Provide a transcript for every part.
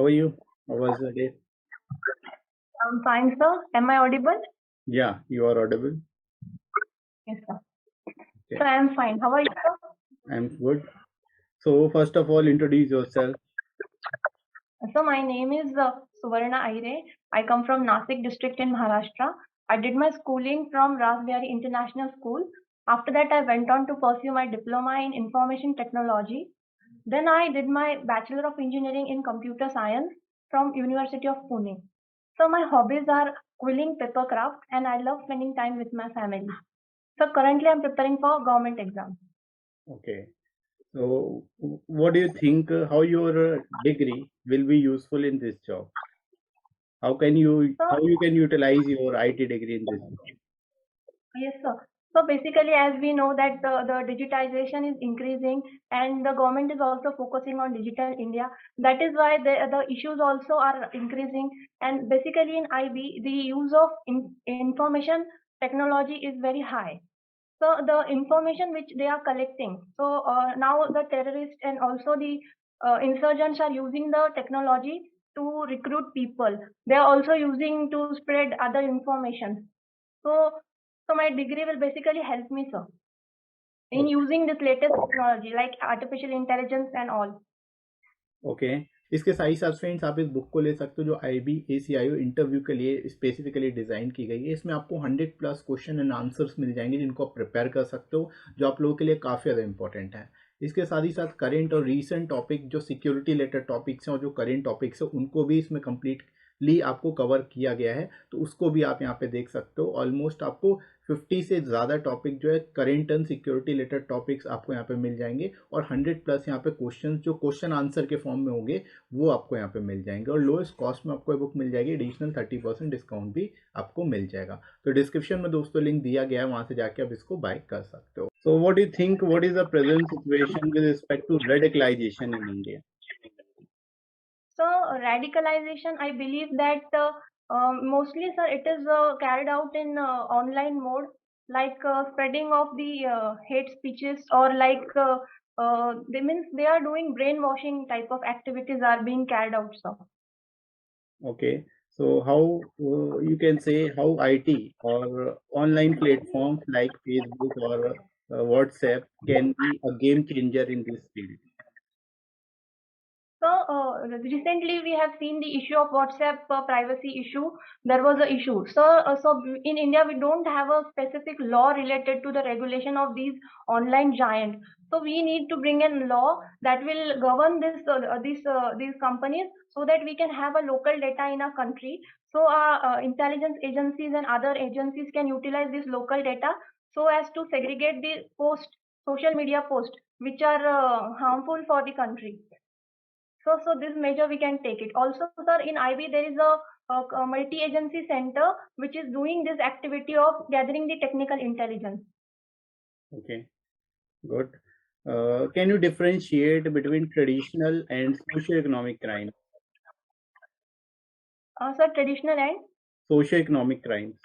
are you? How was the day? I'm fine, sir. Am I audible? Yeah, you are audible. Yes, sir. Okay, So I'm fine. How are you, sir? I'm good. So first of all, introduce yourself. So my name is Suvarna Aire. I come from Nasik district in Maharashtra. I did my schooling from Rasbihari International School. After that, I went on to pursue my diploma in information technology. Then I did my Bachelor of Engineering in Computer Science from University of Pune. So my hobbies are quilling papercraft and I love spending time with my family. So currently I'm preparing for government exams. Okay. So what do you think? How your degree will be useful in this job? How So you can utilize your IT degree in this job? yes, sir. So basically, as we know that the digitization is increasing and the government is also focusing on digital India. That is why the issues also are increasing. And basically in IB, the use of information technology is very high. So the information which they are collecting. So now the terrorists and also the insurgents are using the technology to recruit people. They are also using to spread other information. So, so my degree will basically help me, sir, in using this latest technology like artificial intelligence and all. Okay, इसके साथ ही साथ friends आप इस book को ले सकते हो जो IB ACIO इंटरव्यू के लिए स्पेसिफिकली डिज़ाइन की गई है। इसमें आपको 100+ क्वेश्चन एंड आंसर्स मिल जाएंगे जिनको आप प्रिपेयर कर सकते हो, जो आप लोगों के लिए काफ़ी ज़्यादा इंपॉर्टेंट है। इसके साथ ही साथ करेंट और रीसेंट टॉपिक जो सिक्योरिटी रिलेटेड टॉपिक्स हैं और जो करेंट टॉपिक्स हैं उनको भी इसमें कंप्लीटली आपको कवर किया गया है, तो उसको भी आप यहाँ पे देख सकते हो। ऑलमोस्ट आपको 50 से ज़्यादा टॉपिक जो है current and security related topics आपको यहाँ पे मिल जाएंगे और 100+ यहाँ पे क्वेश्चन जो क्वेश्चन आंसर के फॉर्म में होंगे वो आपको यहाँ पे मिल जाएंगे और लोएस्ट कॉस्ट में आपको ये बुक मिल जाएगी। एडिशनल 30% डिस्काउंट भी आपको मिल जाएगा। तो डिस्क्रिप्शन में दोस्तों लिंक दिया गया है, वहाँ से जाके आप इसको बाय कर सकते हो। So what do think, what is the present situation with respect to radicalization in India? So radicalization, I believe that mostly, sir, it is carried out in online mode, like spreading of the hate speeches or like they means they are doing brainwashing type of activities are being carried out, sir. Okay, so how you can say how IT or online platforms like Facebook or WhatsApp can be a game changer in this field? So recently we have seen the issue of WhatsApp privacy issue. There was a issue. So in India we don't have a specific law related to the regulation of these online giants. So we need to bring in law that will govern these companies so that we can have a local data in our country. So our intelligence agencies and other agencies can utilize this local data so as to segregate the social media posts which are harmful for the country. So this measure we can take it. Also, sir, in IB there is a multi-agency center which is doing this activity of gathering the technical intelligence. Okay, good. Can you differentiate between traditional and socio-economic crime? Sir, traditional and Socio-economic crimes.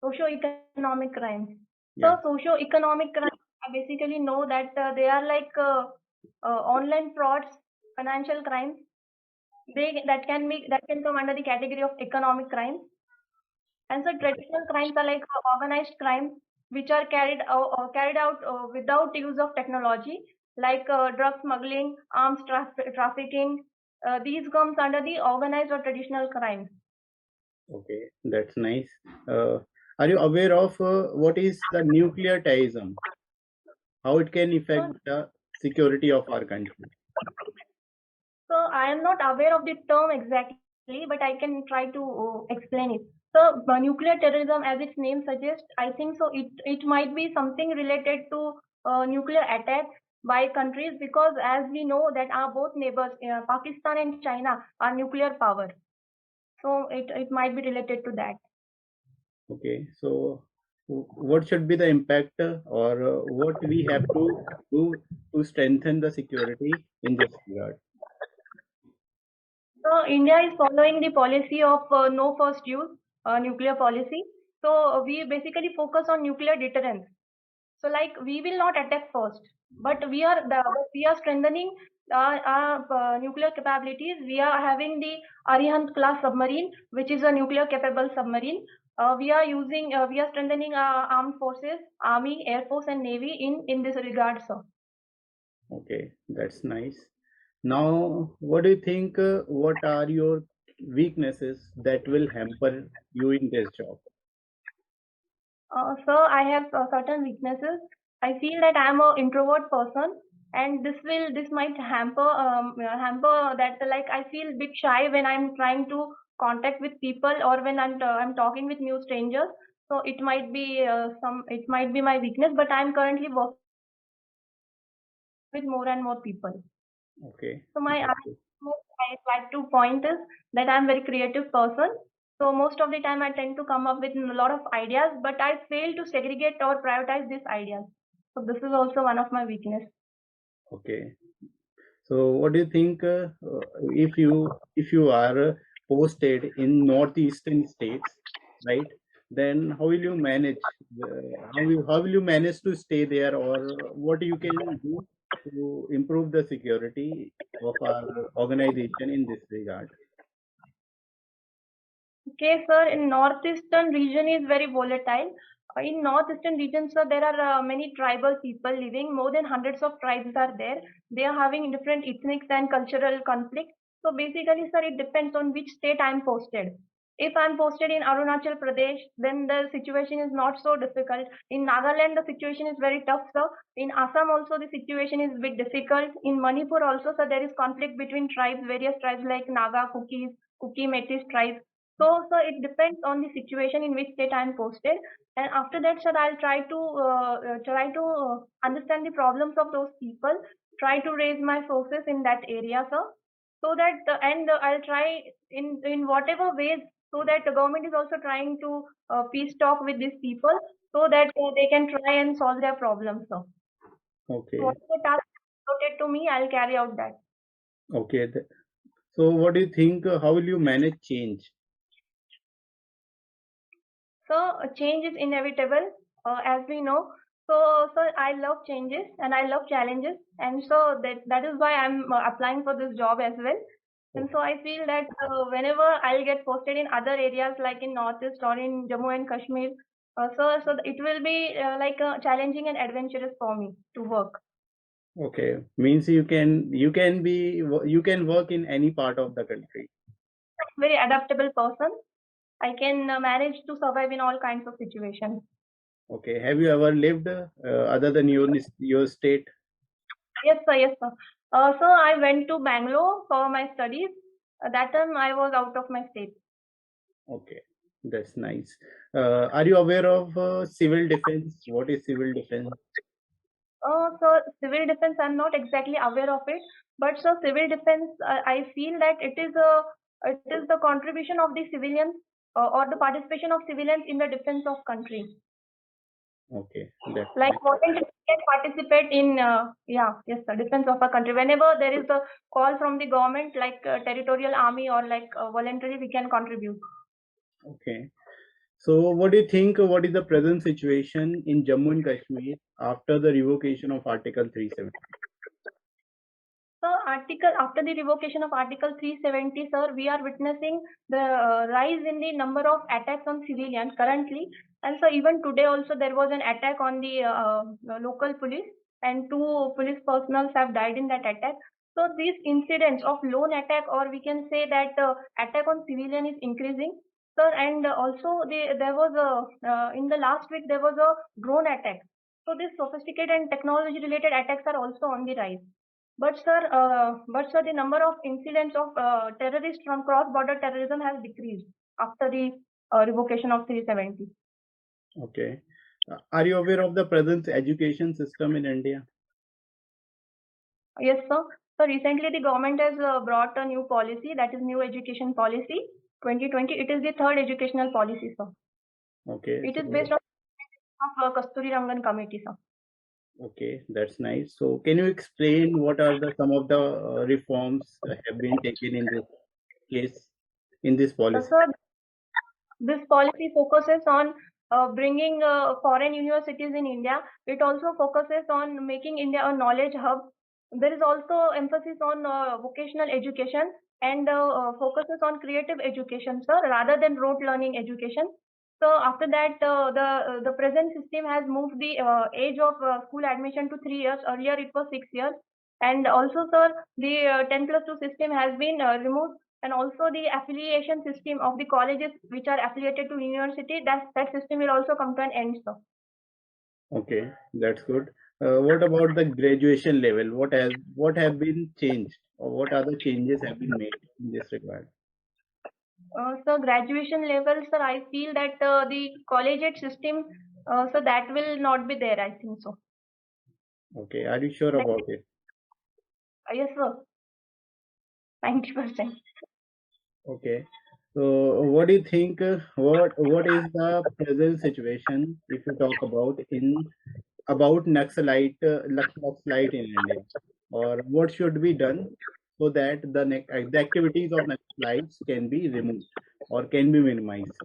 socio-economic crimes. Yeah. So socio-economic crimes, I basically know that they are like online frauds, financial crimes. That can come under the category of economic crimes. And so traditional crimes are like organized crimes which are carried out without use of technology, like drug smuggling, trafficking. These comes under the organized or traditional crimes. Okay, that's nice. Uh, are you aware of what is the nuclear terrorism? How it can affect So, the security of our country? so I am not aware of the term exactly, but I can try to explain it. So nuclear terrorism, as its name suggests, I think so. It might be something related to nuclear attacks by countries because, as we know, that our both neighbors, Pakistan and China, are nuclear power. So it might be related to that. Okay, so what should be the impact or what we have to do to strengthen the security in this regard? So India is following the policy of no first use nuclear policy. So we basically focus on nuclear deterrence. So like we will not attack first, but we are strengthening nuclear capabilities, we are having the Arihant class submarine, which is a nuclear capable submarine. We are strengthening our armed forces, Army, Air Force, and Navy in this regard, sir. Okay, that's nice. Now, what do you think? What are your weaknesses that will hamper you in this job? Sir, I have certain weaknesses. I feel that I am an introvert person, and this might hamper that, like, I feel a bit shy when I'm trying to contact with people, or when I'm talking with new strangers. So it might be my weakness, but I'm currently working with more and more people. Okay, So my that's good. I'd like to point is that I'm very creative person. So most of the time I tend to come up with a lot of ideas, but I fail to segregate or prioritize these ideas. So this is also one of my weakness. Okay. So, what do you think? If you are posted in northeastern states, right? Then how will you manage? How will you manage to stay there, or what you can do to improve the security of our organization in this regard? Okay, sir, in northeastern region is very volatile. In northeastern region, sir, there are many tribal people living. More than hundreds of tribes are there. They are having different ethnic and cultural conflicts. So basically, sir, it depends on which state I am posted. If I am posted in Arunachal Pradesh, then the situation is not so difficult. In Nagaland, the situation is very tough, sir. In Assam also, the situation is a bit difficult. In Manipur also, sir, there is conflict between tribes, various tribes like Naga, Kukis, Kuki, Metis tribes. So it depends on the situation in which state I am posted, and after that, sir, I'll try to understand the problems of those people, try to raise my sources in that area, sir, so that I'll try in whatever ways, so that the government is also trying to peace talk with these people, so that they can try and solve their problems, sir. So Okay, whatever task allotted to me, I'll carry out that. okay. So, what do you think? How will you manage change? So change is inevitable, as we know. So I love changes and I love challenges, and so that is why I'm applying for this job as well. And so I feel that whenever I'll get posted in other areas like in Northeast or in Jammu and Kashmir, so it will be like challenging and adventurous for me to work. Okay, means you can work in any part of the country. Very adaptable person. I can manage to survive in all kinds of situations. Okay, have you ever lived other than your state? Yes, sir. Yes, sir. So I went to Bangalore for my studies. That time I was out of my state. Okay, that's nice. Are you aware of civil defense? What is civil defense? So civil defense, I'm not exactly aware of it, but so civil defense, I feel that it is the contribution of the civilians, or the participation of civilians in the defense of country. Okay, that's Like nice. volunteers can participate in, yes, the defense of a country. Whenever there is a call from the government, like territorial army or like voluntary, we can contribute. Okay. So, what do you think? What is the present situation in Jammu and Kashmir after the revocation of Article 370? So, after the revocation of Article 370, sir, we are witnessing the rise in the number of attacks on civilians currently. And so, even today also there was an attack on the local police, and two police personnel have died in that attack. So, these incidents of lone attack, or we can say that attack on civilian, is increasing. Sir, and also there was in the last week there was a drone attack. So, these sophisticated and technology related attacks are also on the rise. But sir, the number of incidents of terrorists from cross-border terrorism has decreased after the revocation of 370. Okay. Are you aware of the present education system in India? Yes, sir. So recently, the government has brought a new policy, that is new education policy 2020. It is the third educational policy, sir. Okay, It is so based on Kasturi Rangan committee, sir. okay, that's nice. So, can you explain what are the some of the reforms that have been taken in this case, in this policy? Sir, this policy focuses on bringing foreign universities in India. It also focuses on making India a knowledge hub. There is also emphasis on vocational education and focuses on creative education, sir, rather than rote learning education. So after that, the present system has moved the age of school admission to 3 years. Earlier it was 6 years. And also, sir, the 10+2 system has been removed, and also the affiliation system of the colleges which are affiliated to university, that system will also come to an end, sir. Okay, that's good. What about the graduation level? What have been changed, or what other changes have been made in this regard? So graduation level, sir, I feel that the collegiate system, so that will not be there, I think so. Okay, are you sure Like, about it? yes, sir, 90%. Okay. So, what do you think? What is the present situation if you talk about Naxalite in India, or what should be done so that the activities of Naxalites can be removed or can be minimized?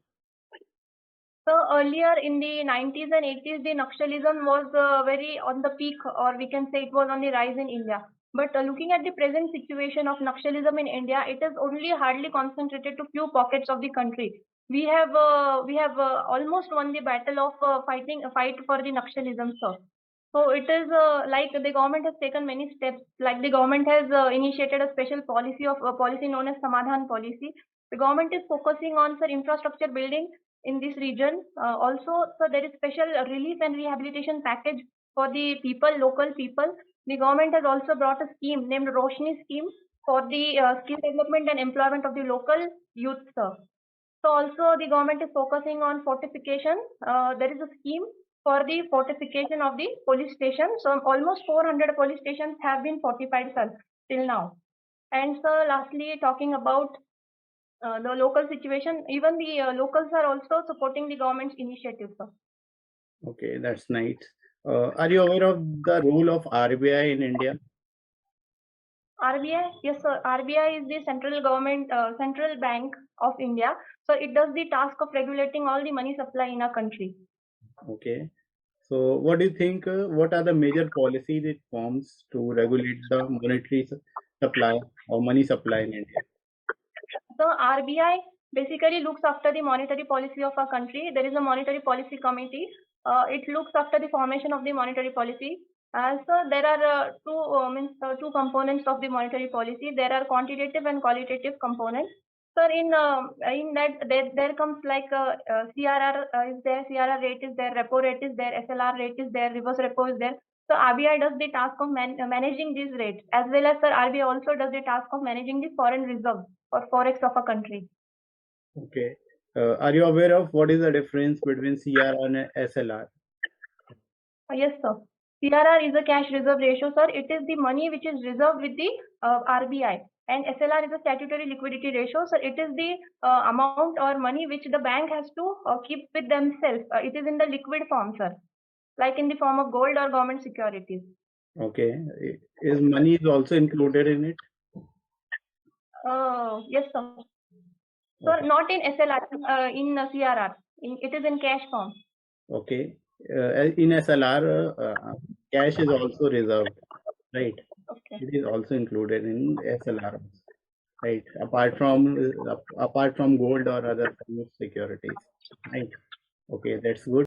So earlier in the 90s and 80s, the Naxalism was very on the peak, or we can say it was on the rise in India. But looking at the present situation of Naxalism in India, it is only hardly concentrated to few pockets of the country. We have almost won the battle of fight for the Naxalism, sir. So it is like the government has taken many steps. Like the government has initiated a special policy known as Samadhan policy. The government is focusing on, sir, infrastructure building in this region. Also, so there is special relief and rehabilitation package for the people, local people. The government has also brought a scheme named Roshni scheme for the skill development and employment of the local youth, sir. So also the government is focusing on fortification. There is a scheme for the fortification of the police station. So almost 400 police stations have been fortified, sir, till now. And sir, lastly, talking about the local situation, even the locals are also supporting the government's initiative, sir. Okay, that's nice. Are you aware of the role of RBI in India? RBI, yes, sir. RBI is the central government, central bank of India. So it does the task of regulating all the money supply in our country. Okay. So, what do you think? What are the major policies it forms to regulate the monetary supply or money supply in India? So RBI basically looks after the monetary policy of our country. There is a monetary policy committee. It looks after the formation of the monetary policy. So there are two components of the monetary policy. There are quantitative and qualitative components. So in that there comes like CRR is there, CRR rate is there, repo rate is there, SLR rate is there, reverse repo is there. So RBI does the task of managing these rates, as well as, sir, RBI also does the task of managing the foreign reserve or forex of a country. Okay. Are you aware of what is the difference between CRR and SLR? Yes, sir. CRR is a cash reserve ratio, sir. It is the money which is reserved with the RBI. And SLR is a statutory liquidity ratio. So it is the amount or money which the bank has to keep with themselves. It is in the liquid form, sir, like in the form of gold or government securities. Okay. Is money is also included in it? Yes, sir. So Okay. not in SLR, in CRR. It is in cash form. Okay. In SLR, cash is also reserved, right? Okay. It is also included in SLR, right? Apart from gold or other form of securities, right? Okay, that's good.